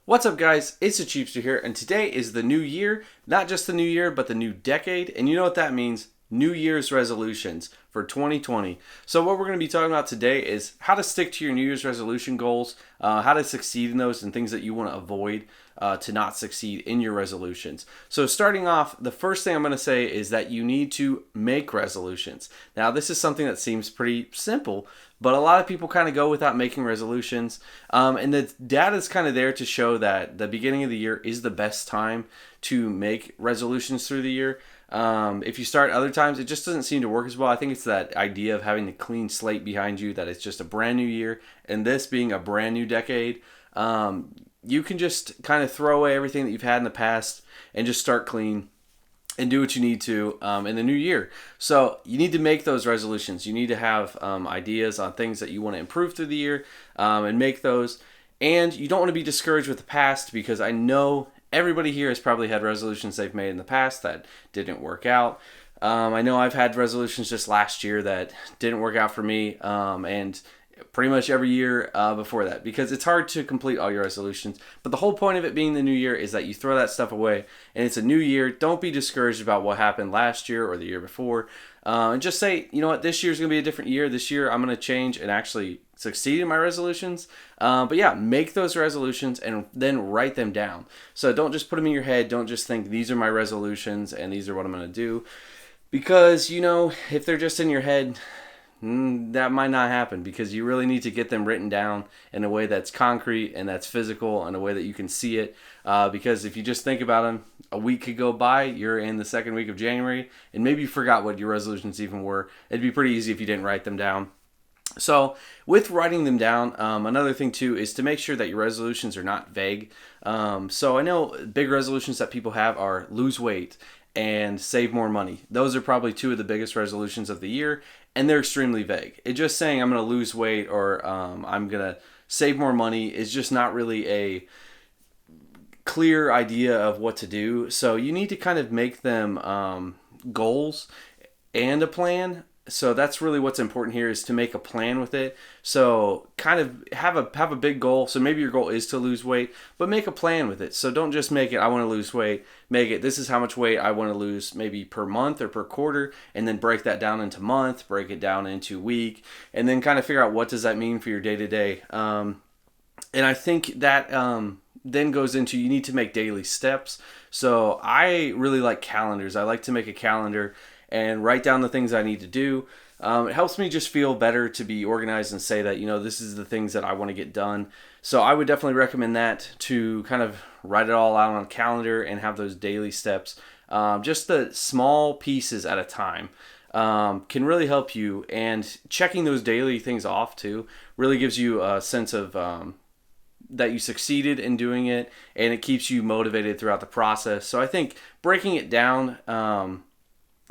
What's up, guys? It's the Cheapster here, and today is the new year. Not just the new year, but the new decade. And you know what that means? New Year's resolutions for 2020. So what we're going to be talking about today is how to stick to your New Year's resolution goals, how to succeed in those, and things that you want to avoid to not succeed in your resolutions. So starting off, the first thing I'm going to say is that you need to make resolutions. Now, this is something that seems pretty simple, but a lot of people kind of go without making resolutions. And the data is kind of there to show that the beginning of the year is the best time to make resolutions through the year. If you start other times, it just doesn't seem to work as well. I think it's that idea of having the clean slate behind you, that it's just a brand new year, and this being a brand new decade. You can just kind of throw away everything that you've had in the past and just start clean and do what you need to in the new year. So you need to make those resolutions. You need to have ideas on things that you want to improve through the year and make those. And you don't want to be discouraged with the past, because I know everybody here has probably had resolutions they've made in the past that didn't work out. I know I've had resolutions just last year that didn't work out for me, and pretty much every year before that, because it's hard to complete all your resolutions. But the whole point of it being the new year is that you throw that stuff away, and it's a new year. Don't be discouraged about what happened last year or the year before, and just say, you know what, this year's going to be a different year. This year I'm going to change and actually succeed in my resolutions. But yeah, make those resolutions and then write them down. So don't just put them in your head. Don't just think these are my resolutions and these are what I'm going to do, because, you know, if they're just in your head, that might not happen, because you really need to get them written down in a way that's concrete and that's physical, in a way that you can see it. Because if you just think about them, a week could go by, you're in the second week of January, and maybe you forgot what your resolutions even were. It'd be pretty easy if you didn't write them down. So with writing them down, another thing too is to make sure that your resolutions are not vague. So I know big resolutions that people have are lose weight and save more money. Those are probably two of the biggest resolutions of the year, and they're extremely vague. It's just saying I'm going to lose weight or I'm going to save more money is just not really a clear idea of what to do. So you need to kind of make them goals and a plan. So that's really what's important here, is to make a plan with it. So kind of have a big goal. So maybe your goal is to lose weight, but make a plan with it. So don't just make it, I want to lose weight. Make it, this is how much weight I want to lose, maybe per month or per quarter, and then break that down into month, break it down into week, and then kind of figure out what does that mean for your day-to-day. And I think that then goes into, you need to make daily steps. So I really like calendars. I like to make a calendar and write down the things I need to do. It helps me just feel better to be organized and say that, you know, this is the things that I want to get done. So I would definitely recommend that, to kind of write it all out on a calendar and have those daily steps. Just the small pieces at a time can really help you. And checking those daily things off too really gives you a sense of that you succeeded in doing it, and it keeps you motivated throughout the process. So I think breaking it down,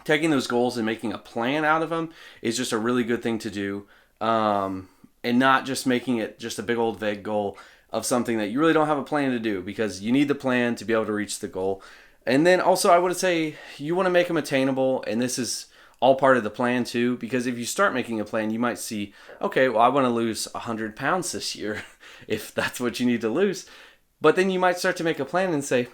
taking those goals and making a plan out of them is just a really good thing to do, and not just making it just a big old vague goal of something that you really don't have a plan to do, because you need the plan to be able to reach the goal. And then also I would say you want to make them attainable, and this is all part of the plan too, because if you start making a plan, you might see, okay, well, I want to lose 100 pounds this year if that's what you need to lose. But then you might start to make a plan and say,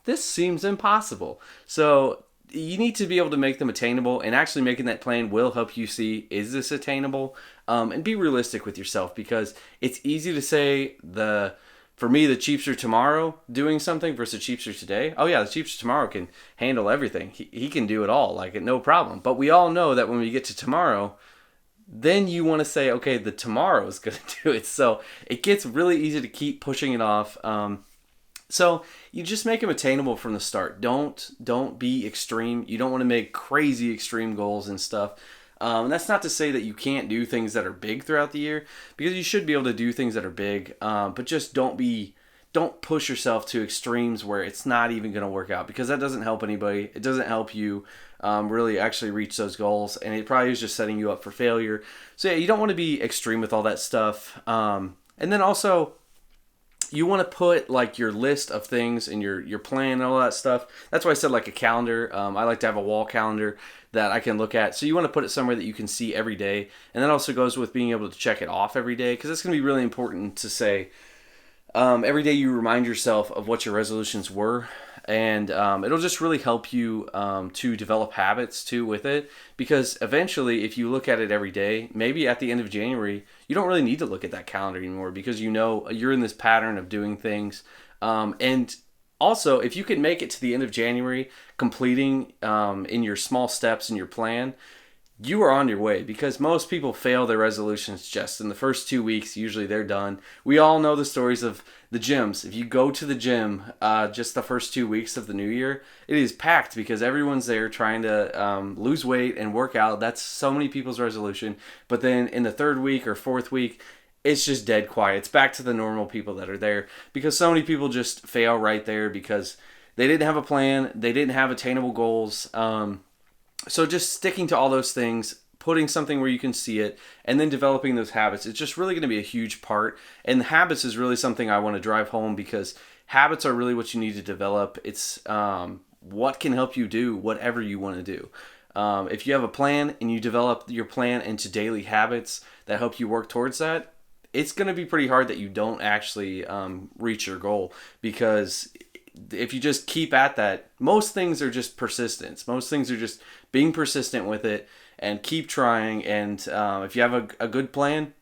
this seems impossible. So you need to be able to make them attainable, and actually making that plan will help you see, is this attainable? And be realistic with yourself, because it's easy to say for me, the Cheapster tomorrow doing something versus Cheapster today. Oh yeah, the Cheapster tomorrow can handle everything. He can do it all, like, no problem. But we all know that when we get to tomorrow, then you want to say, okay, the tomorrow is going to do it. So it gets really easy to keep pushing it off. So you just make them attainable from the start. Don't be extreme. You don't want to make crazy extreme goals and stuff. And that's not to say that you can't do things that are big throughout the year, because you should be able to do things that are big. But just don't push yourself to extremes where it's not even going to work out, because that doesn't help anybody. It doesn't help you really actually reach those goals, and it probably is just setting you up for failure. So yeah, you don't want to be extreme with all that stuff. And then also, you want to put like your list of things and your plan and all that stuff. That's why I said like a calendar. I like to have a wall calendar that I can look at. So you want to put it somewhere that you can see every day. And that also goes with being able to check it off every day, because it's going to be really important to say, every day you remind yourself of what your resolutions were, and it'll just really help you to develop habits too with it, because eventually if you look at it every day, maybe at the end of January you don't really need to look at that calendar anymore, because you know you're in this pattern of doing things. And also, if you can make it to the end of January completing in your small steps in your plan, you are on your way, because most people fail their resolutions just in the first 2 weeks. Usually they're done. We all know the stories of the gyms. If you go to the gym just the first 2 weeks of the new year, it is packed because everyone's there trying to lose weight and work out. That's so many people's resolution. But then in the third week or fourth week, it's just dead quiet. It's back to the normal people that are there, because so many people just fail right there because they didn't have a plan. They didn't have attainable goals. So just sticking to all those things, putting something where you can see it, and then developing those habits, it's just really going to be a huge part. And habits is really something I want to drive home, because habits are really what you need to develop. It's what can help you do whatever you want to do. If you have a plan and you develop your plan into daily habits that help you work towards that, it's going to be pretty hard that you don't actually reach your goal, because if you just keep at that, most things are just persistence. Most things are just being persistent with it and keep trying. And if you have a good plan,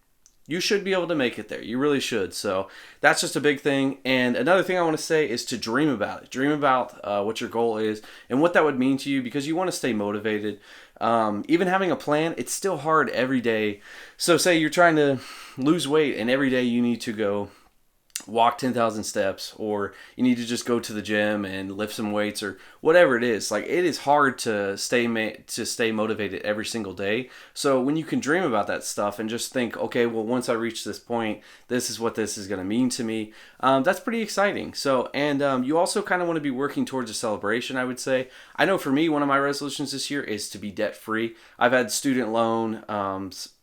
you should be able to make it there. You really should. So that's just a big thing. And another thing I want to say is to dream about it. Dream about what your goal is and what that would mean to you, because you want to stay motivated. Even having a plan, it's still hard every day. So say you're trying to lose weight and every day you need to go walk 10,000 steps, or you need to just go to the gym and lift some weights, or whatever it is. Like, it is hard to stay motivated every single day. So when you can dream about that stuff and just think, okay, well, once I reach this point, this is what this is going to mean to me. That's pretty exciting. So, and you also kind of want to be working towards a celebration, I would say. I know for me, one of my resolutions this year is to be debt free. I've had student loan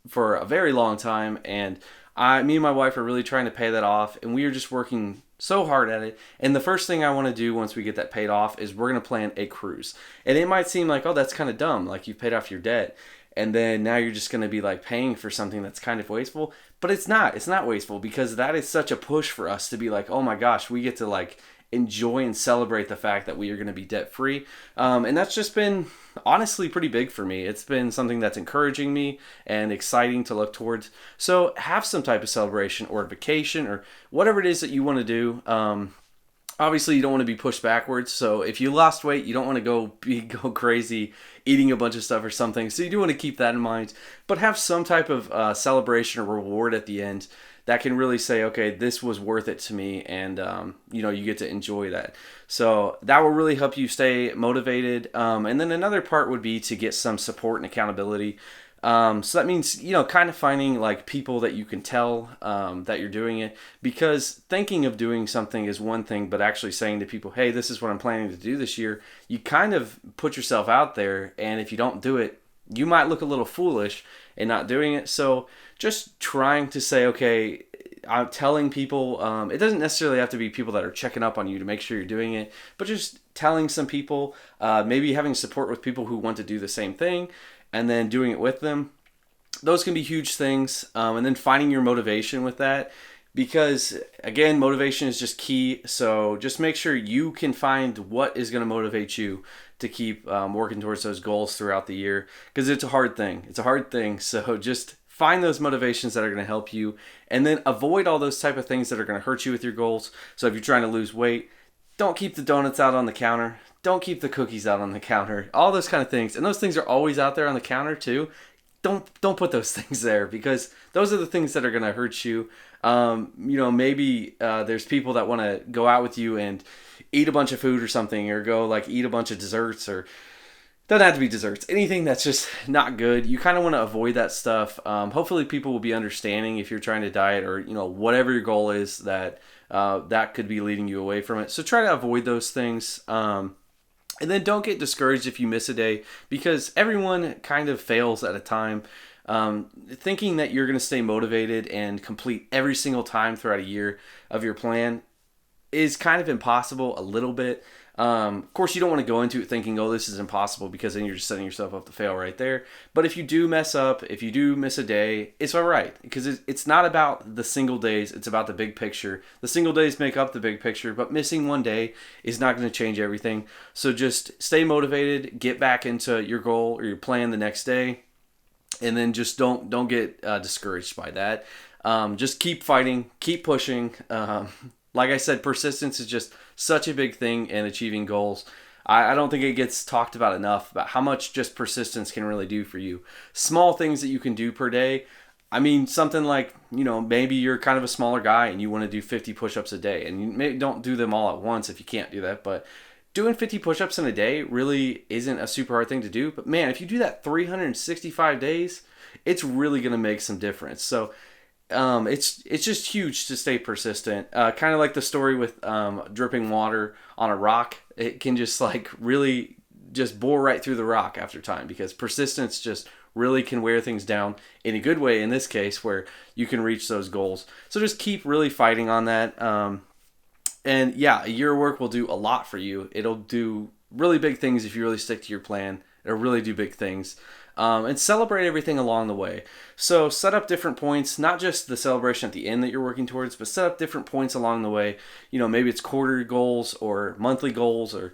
for a very long time, and me and my wife are really trying to pay that off, and we are just working so hard at it. And the first thing I want to do once we get that paid off is we're going to plan a cruise. And it might seem like, oh, that's kind of dumb, like you've paid off your debt, and then now you're just going to be like paying for something that's kind of wasteful. But it's not wasteful, because that is such a push for us to be like, oh my gosh, we get to like enjoy and celebrate the fact that we are going to be debt free. And that's just been honestly pretty big for me. It's been something that's encouraging me and exciting to look towards. So have some type of celebration or vacation or whatever it is that you want to do. Obviously, you don't want to be pushed backwards. So if you lost weight, you don't want to go crazy eating a bunch of stuff or something. So you do want to keep that in mind, but have some type of celebration or reward at the end that can really say, okay, this was worth it to me, and you get to enjoy that. So that will really help you stay motivated. And then another part would be to get some support and accountability. So that means, kind of finding like people that you can tell that you're doing it, because thinking of doing something is one thing, but actually saying to people, hey, this is what I'm planning to do this year, you kind of put yourself out there, and if you don't do it, you might look a little foolish in not doing it. So just trying to say, okay, I'm telling people, it doesn't necessarily have to be people that are checking up on you to make sure you're doing it, but just telling some people, maybe having support with people who want to do the same thing, and then doing it with them. Those can be huge things. And then finding your motivation with that, because again, motivation is just key. So just make sure you can find what is going to motivate you to keep working towards those goals throughout the year, because it's a hard thing. So just find those motivations that are going to help you, and then avoid all those type of things that are going to hurt you with your goals. So if you're trying to lose weight, don't keep the donuts out on the counter. Don't keep the cookies out on the counter. All those kind of things. And those things are always out there on the counter too. Don't put those things there, because those are the things that are going to hurt you. Maybe there's people that want to go out with you and eat a bunch of food or something, or go like eat a bunch of desserts, or doesn't have to be desserts. Anything that's just not good. You kind of want to avoid that stuff. Hopefully people will be understanding if you're trying to diet, or whatever your goal is, that could be leading you away from it. So try to avoid those things. And then don't get discouraged if you miss a day, because everyone kind of fails at a time. Thinking that you're going to stay motivated and complete every single time throughout a year of your plan is kind of impossible a little bit. Of course, you don't want to go into it thinking, oh, this is impossible, because then you're just setting yourself up to fail right there. But if you do mess up, if you do miss a day, it's all right, because it's not about the single days. It's about the big picture. The single days make up the big picture, but missing one day is not going to change everything. So just stay motivated, get back into your goal or your plan the next day, and then just don't get discouraged by that. Just keep fighting, keep pushing. Like I said, persistence is just such a big thing in achieving goals. I don't think it gets talked about enough about how much just persistence can really do for you. Small things that you can do per day. I mean, something like, maybe you're kind of a smaller guy and you want to do 50 push-ups a day, and you maybe don't do them all at once if you can't do that, but doing 50 push-ups in a day really isn't a super hard thing to do. But man, if you do that 365 days, it's really going to make some difference. So it's just huge to stay persistent. Kind of like the story with dripping water on a rock. It can just really just bore right through the rock after time, because persistence just really can wear things down in a good way, in this case, where you can reach those goals. So just keep really fighting on that. And yeah, a year of work will do a lot for you. It'll do really big things if you really stick to your plan. It'll really do big things. And celebrate everything along the way. So set up different points, not just the celebration at the end that you're working towards, but set up different points along the way. Maybe it's quarterly goals or monthly goals, or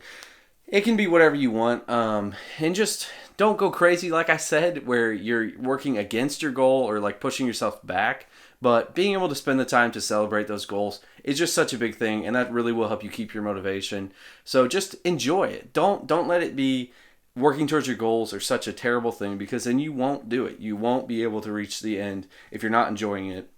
it can be whatever you want. And just don't go crazy, like I said, where you're working against your goal or pushing yourself back. But being able to spend the time to celebrate those goals is just such a big thing, and that really will help you keep your motivation. So just enjoy it. Don't let it be working towards your goals are such a terrible thing, because then you won't do it. You won't be able to reach the end if you're not enjoying it.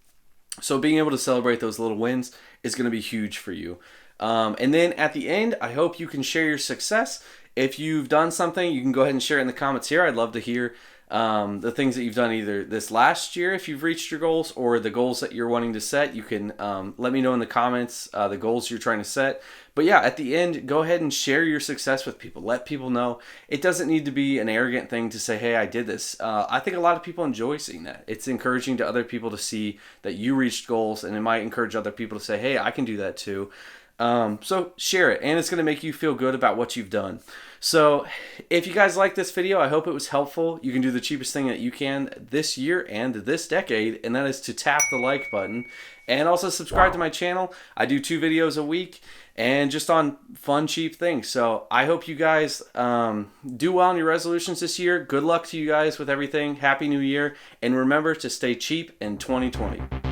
So being able to celebrate those little wins is going to be huge for you. And then at the end, I hope you can share your success. If you've done something, you can go ahead and share it in the comments here. I'd love to hear the things that you've done either this last year, if you've reached your goals, or the goals that you're wanting to set. You can let me know in the comments the goals you're trying to set. But yeah, at the end, go ahead and share your success with people. Let people know. It doesn't need to be an arrogant thing to say, hey, I did this. I think a lot of people enjoy seeing that. It's encouraging to other people to see that you reached goals, and it might encourage other people to say, hey, I can do that too. So share it, and it's going to make you feel good about what you've done. So if you guys like this video, I hope it was helpful. You can do the cheapest thing that you can this year and this decade, and that is to tap the like button, and also subscribe to my channel. I do 2 videos a week, and just on fun, cheap things. So I hope you guys do well in your resolutions this year. Good luck to you guys with everything. Happy New Year, and remember to stay cheap in 2020.